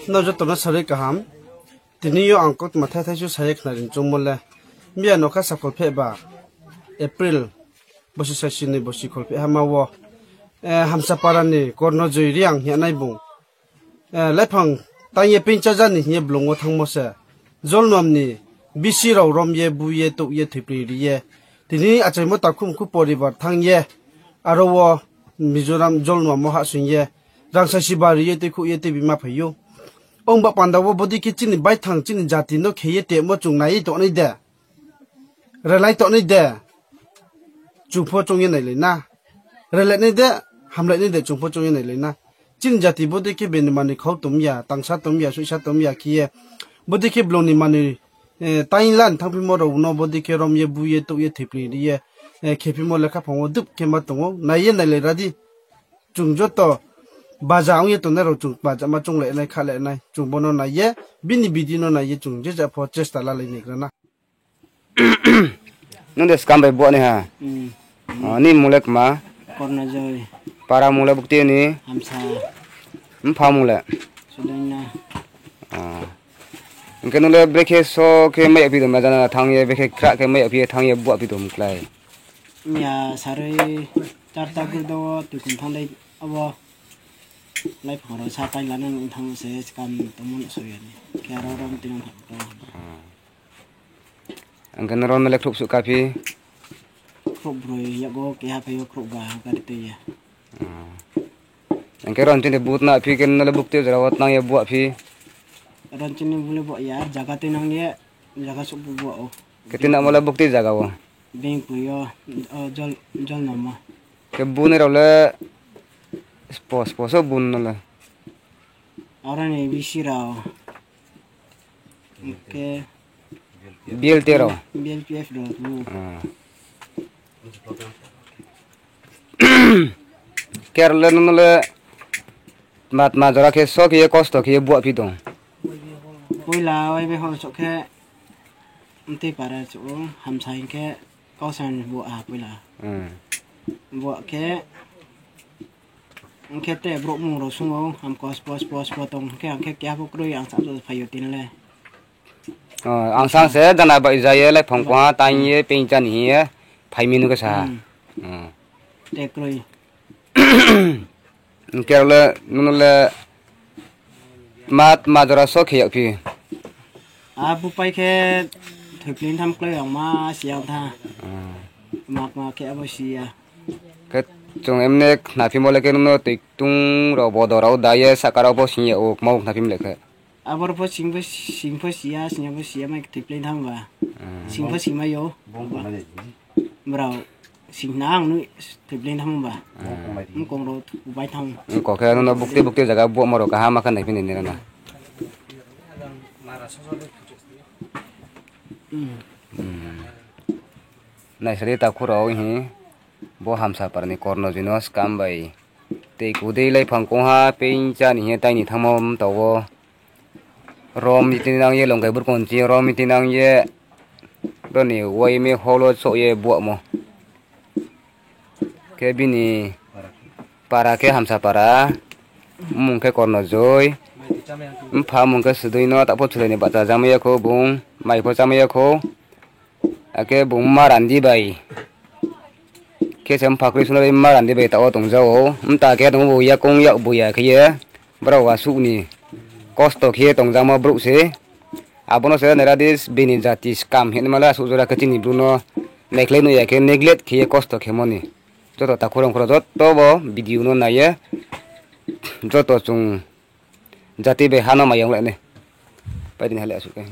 no jo to na sare kaham tini yo angkot matha thai chu sare khna rin chumole mia no kha sakol phe ba April bosi sasini bosi khol phe hamawo hamsa parani korno joi riang hi nai bung laphang tanye pincha jani hi blongo thangmo se jolnom ni bisi raw rom ye bu ye to ye thipri ri ye tini achai mo takhum khu poribar thang ye arowo Mizoram jolnom mo ha sun ye rangsa sibari ye te khu ye te bima phayo ong ba pandawo bodi ki chini bai thang chini jati no kheye te mo chung nai to nei de relai to nei de chungpho chung ye nei le na relai nei de hamlai nei de chungpho chung ye nei le na chin jati bodi ki ben mani khau tum ya tangsa tum ya suisa tum ya kiye bodi ki bloni mani Thailand thangpi mo ro no bodi ki rom ye bu ye to ye thipri ri ye khepi mo lekha phongo dup ke ma tongo nai ye nei le radi chung jo to baza ong ye to na ro chung baza ma chung le nai kha le nai chung bono na ye bini bidi no na ye chung je ja pho chesta la le ni grana no des kam bai bo ne ha ni mulek ma korna joy para mule bukti ni hamsa pha mule sudana ke no le breke so ke mai api do ma jana thang ye breke kra ke mai api thang ye bo api do muklai ya sare charta gu do tu kun thang dai abo lai phoro sa tai lan nang thang se kam tomun so ya ni ke ro rom tin thang to angkan ron le khup su kapi khup broi ya go ke ha phayo khup ga ka te ya angke ron tin but na api ken le bukti jarawat nang ye bo api ron chini bule bo ya jaga te nang ye jaga su bo o ketina mole bukti jaga wo beng pu yo jol nama ke bune ro le so bun no le orang ni bisi rao ke biel tero BLPF do tu ker le no le mat ma jara ke so ke kosto ke bo api dong koi la oi be ho so ke nti para chu ham sai ke kausan bo a koi la bo ke te bro mu ro sungo ham kos pos tong ke ang ke kya bo kroi ang sa so phayo tin le ang sang se dana ba izaye le phong kwa tan ye pin chan hi ye phai minu ka sa te kroi ker le no le mat ma jara so ke api a bu pai ke thiplin tham kloi ang ma siang tha ma ke abo sia ke chung emne na phi mole ke no tik tung ro bo do ro da ye sakara bo sin ye o mau na phi mle ke abor po sing po sia mai thiplin tham ga sing ma yo brau sing nang nu thiplin tham ba kong ro bai tham ko ke no bukti jaga bo maro ka ha ma kan nai phi ni na nai sari ta khuro hi bo hamsa parni korno jinos kam bai te kudei lai phang ko ha pein cha ni he tai ni thamom tawo rom ni tinang ye long kai bur kon chi rom ni tinang ye do ni wai me holo so ye bo mo ke bini para ke hamsa para mung ke korno joy pha mung ke sudui no ta po chule ni bacha jamaya ko bung mai po jamaya ko ake bung marandi bai ke sem phakri sunai marandi bai ta o tong jao ta ke tong bu ya kong ya bu ya khiye bro wa su ni kosto khiye tong jama bro se abono se neradis bini jati scam hin mala su jora kachini bruno nekle no ya ke neglect khiye kosto khemoni joto ta khorong khoro joto bo video no na ye joto chung jati be hano mayang le ne pai din hale asu ke